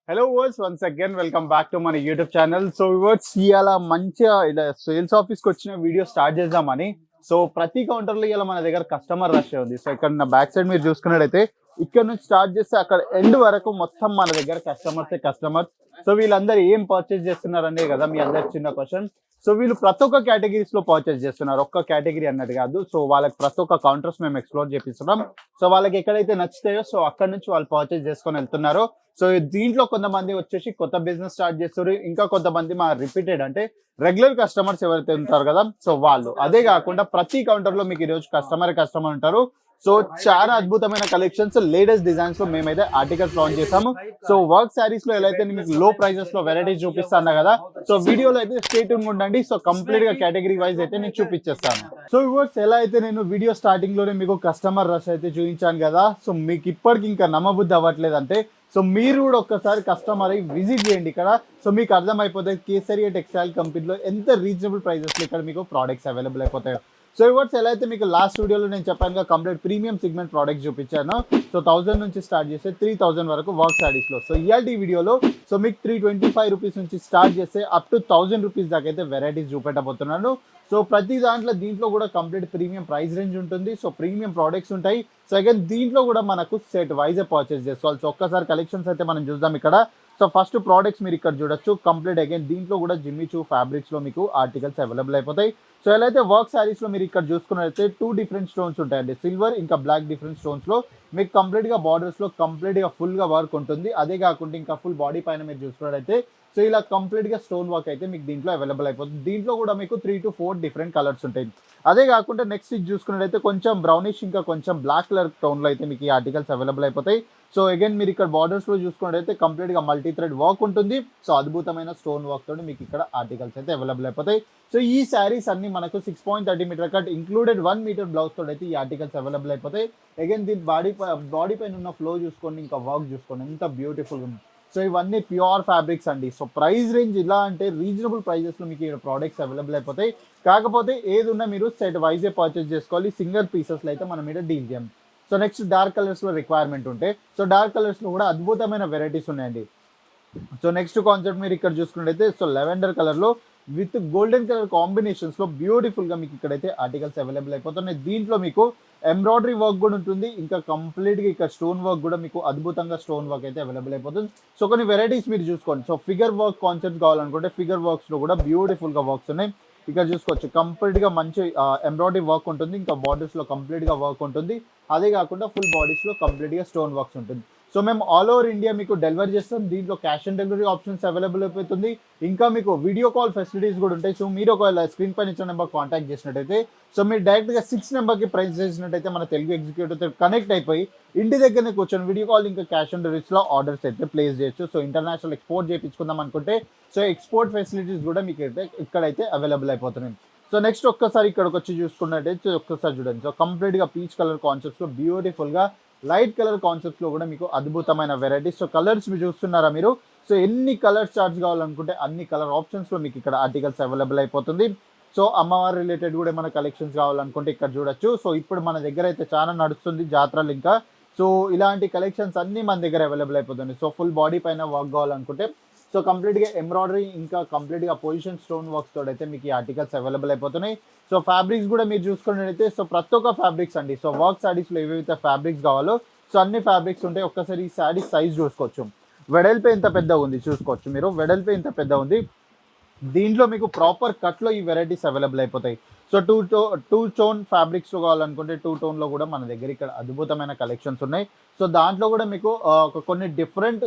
Hello viewers once again welcome back to మన YouTube channel. So viewers ఇవాళ మంచిగా ఇలా సేల్స్ ఆఫీస్కి వచ్చిన వీడియో స్టార్ట్ చేద్దామని. సో ప్రతి కౌంటర్లో ఇలా మన దగ్గర కస్టమర్ రష్ ఉంది. సో ఇక్కడ నా బ్యాక్ సైడ్ మీరు చూసుకున్నట్టయితే ఇక్కడ నుంచి స్టార్ట్ చేస్తే అక్కడ ఎండ్ వరకు మొత్తం మన దగ్గర కస్టమర్స్. సో వీళ్ళందరూ ఏం పర్చేస్ చేస్తున్నారనే కదా మీ అందరి చిన్న క్వశ్చన్. సో వీళ్ళు ప్రతి ఒక్క కేటగిరీస్ లో పర్చేస్ చేస్తున్నారు, ఒక్క కేటగిరీ అన్నట్టు కాదు. సో వాళ్ళకి ప్రతి ఒక్క కౌంటర్స్ మేము ఎక్స్ప్లోర్ చేపిస్తున్నాం. సో వాళ్ళకి ఎక్కడైతే నచ్చుతాయో సో అక్కడ నుంచి వాళ్ళు పర్చేస్ చేసుకొని వెళ్తున్నారు. సో దీంట్లో కొంతమంది వచ్చేసి కొత్త బిజినెస్ స్టార్ట్ చేస్తారు, ఇంకా కొంతమంది మా రిపీటెడ్ అంటే రెగ్యులర్ కస్టమర్స్ ఎవరైతే ఉంటారు కదా సో వాళ్ళు. అదే కాకుండా ప్రతి కౌంటర్ లో మీకు ఈరోజు కస్టమర్ ఉంటారు. సో చాలా అద్భుతమైన కలెక్షన్స్, లేటెస్ట్ డిజైన్స్ లో మేమైతే ఆర్టికల్స్ లాంచ్ చేసాము. సో వర్క్ శారీస్ లో ఎలా అయితే మీకు లో ప్రైజెస్ లో వెరైటీస్ చూపిస్తాను కదా, సో వీడియోలో అయితే స్టేట్ ఉండండి. సో కంప్లీట్ గా కేటగిరీ వైజ్ అయితే నేను చూపించేస్తాను. సో వర్క్స్ ఎలా అయితే నేను వీడియో స్టార్టింగ్ లోనే మీకు కస్టమర్ రష్ అయితే చూపించాను కదా, సో మీకు ఇప్పటికి ఇంకా నమ్మబుద్ధి అవ్వట్లేదు అంటే సో మీరు కూడా ఒక్కసారి కస్టమర్ అయ్యి విజిట్ చేయండి ఇక్కడ. సో మీకు అర్థమైపోతుంది కేసరియా టెక్స్టైల్ కంపెనీలో ఎంత రీజనబుల్ ప్రైజెస్లో ఇక్కడ మీకు ప్రోడక్ట్స్ అవైలబుల్ అయిపోతాయి. సో ఇవర్స్ ఎలా అయితే మీకు లాస్ట్ వీడియోలో నేను చెప్పాను కంప్లీట్ ప్రీమియం సెగ్మెంట్ ప్రోడక్ట్స్ చూపించాను. సో 1000 నుంచి స్టార్ట్ చేస్తే 3000 వరకు వర్క్ శారీస్లో. సో ఇయాల్టి వీడియోలో సో మీకు 325 రూపీస్ నుంచి స్టార్ట్ చేస్తే అప్ టు 1000 రూపీస్ దాకా అయితే వెరైటీస్ చూపెట్టబోతున్నాను. సో ప్రతి దీంట్లో కూడా కంప్లీట్ ప్రీమియం ప్రైస్ రేంజ్ ఉంటుంది. సో ప్రీమియం ప్రోడక్ట్స్ ఉంటాయి. సో అగైన్ దీంట్లో కూడా మనకు సెట్ వైజ్ పర్చేస్ చేసుకోవాలి. సో ఒక్కసారి కలెక్షన్స్ అయితే మనం చూద్దాం ఇక్కడ. సో ఫస్ట్ ప్రోడక్ట్స్ మీరు ఇక్కడ చూడొచ్చు కంప్లీట్. అగైన్ దీంట్లో కూడా జిమ్మిచూ ఫ్యాబ్రిక్స్లో మీకు ఆర్టికల్స్ అవైలబుల్ అయిపోతాయి. సో ఎలా అయితే వర్క్ శారీస్లో మీరు ఇక్కడ చూసుకున్నట్లయితే 2 డిఫరెంట్ స్టోన్స్ ఉంటాయండి, సిల్వర్ ఇంకా బ్లాక్ డిఫరెంట్ స్టోన్స్లో మీకు కంప్లీట్గా బార్డర్స్లో కంప్లీట్గా ఫుల్గా వర్క్ ఉంటుంది. అదే కాకుండా ఇంకా ఫుల్ బాడీ పైన మీరు చూసుకున్నట్లయితే సో ఇలా కంప్లీట్గా స్టోన్ వర్క్ అయితే మీకు దీంట్లో అవైలబుల్ అయిపోతుంది. దీంట్లో కూడా మీకు 3 to 4 డిఫరెంట్ కలర్స్ ఉంటాయి. అదే కాకుండా నెక్స్ట్ ఇది చూసుకున్నట్లయితే కొంచెం బ్రౌనిష్ ఇంకా కొంచెం బ్లాక్ కలర్ టోన్లో అయితే మీకు ఈ ఆర్టికల్స్ అవైలబుల్ అయిపోతాయి. సో అగైన్ మీరు ఇక్కడ బార్డర్స్లో చూసుకున్నట్టయితే కంప్లీట్గా మల్టీ థ్రెడ్ వర్క్ ఉంటుంది. సో అద్భుతమైన స్టోన్ వర్క్ తోటి మీకు ఇక్కడ ఆర్టికల్స్ అయితే అవైలబుల్ అయిపోతాయి. సో ఈ శారీస్ అన్ని మనకు 6.30 metre cut included 1 metre blouse తోటి అయితే ఈ ఆర్టికల్స్ అవైలబుల్ అయిపోతాయి. అగైన్ దీని బాడీ పైన ఉన్న ఫ్లో చూసుకోండి, ఇంకా వర్క్ చూసుకోండి ఎంత బ్యూటిఫుల్గా ఉంది. సో ఇవన్నీ ప్యూర్ ఫ్యాబ్రిక్స్ అండి. సో ప్రైస్ రేంజ్ ఇలా అంటే రీజనబుల్ ప్రైజెస్లో మీకు ఈ ప్రోడక్ట్స్ అవైలబుల్ అయిపోతాయి. కాకపోతే ఏది ఉన్నా మీరు సెట్ వైజే పర్చేస్ చేసుకోవాలి, సింగిల్ పీసెస్లో అయితే మనం మీద డీల్ చేయం. సో నెక్స్ట్ డార్క్ కలర్స్లో రిక్వైర్మెంట్ ఉంటే సో డార్క్ కలర్స్లో కూడా అద్భుతమైన వెరైటీస్ ఉన్నాయండి. సో నెక్స్ట్ కాన్సెప్ట్ మీరు ఇక్కడ చూసుకున్నట్టయితే సో లెవెండర్ కలర్లో విత్ గోల్డెన్ కలర్ కాంబినేషన్స్లో బ్యూటిఫుల్గా మీకు ఇక్కడైతే ఆర్టికల్స్ అవైలబుల్ అయిపోతున్నాయి. దీంట్లో మీకు ఎంబ్రాయిడరీ వర్క్ కూడా ఉంటుంది, ఇంకా కంప్లీట్గా ఇక్కడ స్టోన్ వర్క్ కూడా మీకు అద్భుతంగా స్టోన్ వర్క్ అయితే అవైలబుల్ అయిపోతుంది. సో కొన్ని వెరైటీస్ మీరు చూసుకోండి. సో ఫిగర్ వర్క్ కాన్సెప్ట్ కావాలనుకుంటే ఫిగర్ వర్క్స్లో కూడా బ్యూటిఫుల్గా వర్క్స్ ఉన్నాయి. ఇక్కడ చూసుకోవచ్చు కంప్లీట్గా మంచి ఎంబ్రాయిడరీ వర్క్ ఉంటుంది, ఇంకా బార్డర్స్లో కంప్లీట్గా వర్క్ ఉంటుంది. అదే కాకుండా ఫుల్ బాడీస్లో కంప్లీట్గా స్టోన్ వర్క్స్ ఉంటుంది. సో మేము ఆల్ ఓవర్ ఇండియా మీకు డెలివరీ చేస్తాం. దీంట్లో cash on delivery options available అయిపోతుంది. ఇంకా మీకు వీడియో కాల్ ఫెసిలిటీస్ కూడా ఉంటాయి. సో మీరు ఒకవేళ స్క్రీన్ పైన ఇచ్చిన నెంబర్ కాంటాక్ట్ చేసినట్టయితే సో మీరు డైరెక్ట్గా 6 నెంబర్కి ప్రైస్ చేసినట్టయితే మన తెలుగు ఎగ్జిక్యూటివ్తో కనెక్ట్ అయిపోయి ఇంటి దగ్గరనే కూర్చొని వీడియో కాల్ ఇంకా క్యాష్ ఆన్ డెలివరీస్లో ఆర్డర్స్ అయితే ప్లేస్ చేయొచ్చు. సో ఇంటర్నేషనల్ ఎక్స్పోర్ట్ చేయించుకుందాం అనుకుంటే సో ఎక్స్పోర్ట్ ఫెసిలిటీస్ కూడా మీకు అయితే ఇక్కడైతే అవైలబుల్ అయిపోతున్నాయి. సో నెక్స్ట్ ఒక్కసారి ఇక్కడికి వచ్చి చూసుకున్నట్టయితే ఒక్కసారి చూడండి. సో కంప్లీట్గా పీచ్ కలర్ కాన్సెప్ట్స్లో బ్యూటిఫుల్గా లైట్ కలర్ కాన్సెప్ట్స్లో కూడా మీకు అద్భుతమైన వెరైటీస్. సో కలర్స్ మీరు చూస్తున్నారా మీరు. సో ఎన్ని కలర్ చార్ట్స్ కావాలనుకుంటే అన్ని కలర్ ఆప్షన్స్లో మీకు ఇక్కడ ఆర్టికల్స్ అవైలబుల్ అయిపోతుంది. సో అమ్మవారి రిలేటెడ్ కూడా ఏమైనా కలెక్షన్స్ కావాలనుకుంటే ఇక్కడ చూడొచ్చు. సో ఇప్పుడు మన దగ్గర అయితే చాలా నడుస్తుంది జాతరలు ఇంకా. సో ఇలాంటి కలెక్షన్స్ అన్నీ మన దగ్గర అవైలబుల్ అయిపోతుంది. సో ఫుల్ బాడీ పైన వర్క్ కావాలనుకుంటే సో కంప్లీట్గా ఎంబ్రాయిడరీ ఇంకా కంప్లీట్గా పొజిషన్ స్టోన్ వర్క్స్ తోటి అయితే మీకు ఈ ఆర్టికల్స్ అవైలబుల్ అయిపోతున్నాయి. సో ఫ్యాబ్రిక్స్ కూడా మీరు చూసుకున్నట్టయితే సో ప్రతి ఒక్క ఫ్యాబ్రిక్స్ అండి. సో వర్క్ శారీస్లో ఏవైతే ఫ్యాబ్రిక్స్ కావాలో సో అన్ని ఫ్యాబ్రిక్స్ ఉంటాయి. ఒక్కసారి ఈ శారీ సైజ్ చూసుకోవచ్చు, వెడల్పే ఎంత పెద్దగా ఉంది చూసుకోవచ్చు మీరు, వెడల్పే ఎంత పెద్ద ఉంది. దీంట్లో మీకు ప్రాపర్ కట్లో ఈ వెరైటీస్ అవైలబుల్ అయిపోతాయి. సో టూ టోన్ ఫ్యాబ్రిక్స్ కావాలనుకుంటే 2 టోన్లో కూడా మన దగ్గర ఇక్కడ అద్భుతమైన కలెక్షన్స్ ఉన్నాయి. సో దాంట్లో కూడా మీకు కొన్ని డిఫరెంట్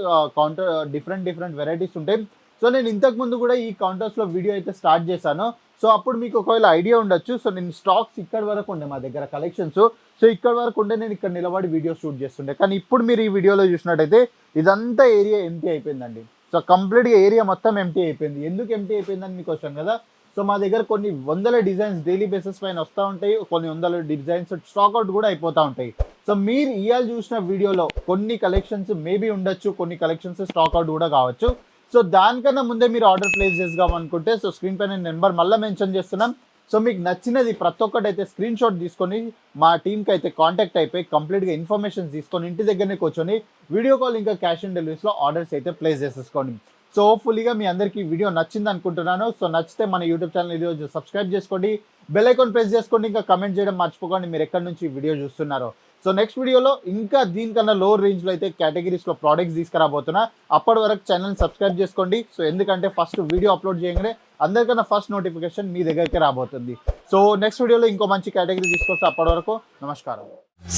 వెరైటీస్ ఉంటాయి. సో నేను ఇంతకుముందు కూడా ఈ కౌంటర్స్లో వీడియో అయితే స్టార్ట్ చేశాను. సో అప్పుడు మీకు ఒకవేళ ఐడియా ఉండొచ్చు. సో నేను స్టాక్స్ ఇక్కడ వరకు ఉండే మా దగ్గర కలెక్షన్స్. సో ఇక్కడ వరకు ఉండే నేను ఇక్కడ నిలబడి వీడియో షూట్ చేస్తుండే. కానీ ఇప్పుడు మీరు ఈ వీడియోలో చూసినట్టయితే ఇదంతా ఏరియా ఎంటీ అయిపోయిందండి. సో కంప్లీట్గా ఏరియా మొత్తం ఎంటీ అయిపోయింది. ఎందుకు ఎంటీ అయిపోయిందని మీకు వచ్చాను కదా. సో మా దగ్గర కొన్ని వందల డిజైన్స్ డైలీ బేసిస్ పైన వస్తూ ఉంటాయి, కొన్ని వందల డిజైన్స్ స్టాక్అవుట్ కూడా అయిపోతూ ఉంటాయి. సో మీరు ఇవాళ చూసిన వీడియోలో కొన్ని కలెక్షన్స్ మేబీ ఉండొచ్చు, కొన్ని కలెక్షన్స్ స్టాక్అవుట్ కూడా కావచ్చు. సో దానికన్నా ముందే మీరు ఆర్డర్ ప్లేస్ చేసుకోవాలనుకుంటే సో స్క్రీన్ పైన నెంబర్ మళ్ళీ మెన్షన్ చేస్తున్నాం. సో మీకు నచ్చినది ప్రతి ఒక్కటి అయితే స్క్రీన్ షాట్ తీసుకొని మా టీంకి అయితే కాంటాక్ట్ అయిపోయి కంప్లీట్గా ఇన్ఫర్మేషన్ తీసుకొని ఇంటి దగ్గరనే కూర్చొని వీడియో కాల్ ఇంకా క్యాష్ ఆన్ డెలివరీస్లో ఆర్డర్స్ అయితే ప్లేస్ చేసేసుకోండి. సో హోప్ఫుల్లీగా మీ అందరికీ వీడియో నచ్చింది అనుకుంటున్నాను. సో నచ్చితే మన యూట్యూబ్ ఛానల్ ఈరోజు సబ్స్క్రైబ్ చేసుకోండి, బెల్ ఐకాన్ ప్రెస్ చేసుకోండి, ఇంకా కమెంట్ చేయడం మర్చిపోకండి మీరు ఎక్కడి నుంచి వీడియో చూస్తున్నారో. సో నెక్స్ట్ వీడియోలో ఇంకా దీనికన్నా లోవర్ రేంజ్లో అయితే కేటగిరీస్లో ప్రోడక్ట్స్ తీసుకురాబోతున్నా. అప్పటి వరకు ఛానల్ సబ్స్క్రైబ్ చేసుకోండి. సో ఎందుకంటే ఫస్ట్ వీడియో అప్లోడ్ చేయగానే అందరికన్నా ఫస్ట్ నోటిఫికేషన్ మీ దగ్గరికి రాబోతుంది. సో నెక్స్ట్ వీడియోలో ఇంకో మంచి కేటగిరీ తీసుకొస్తే అప్పటి వరకు నమస్కారం.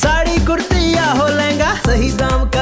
साड़ी कुर्ती या हो लहंगा सही दाम का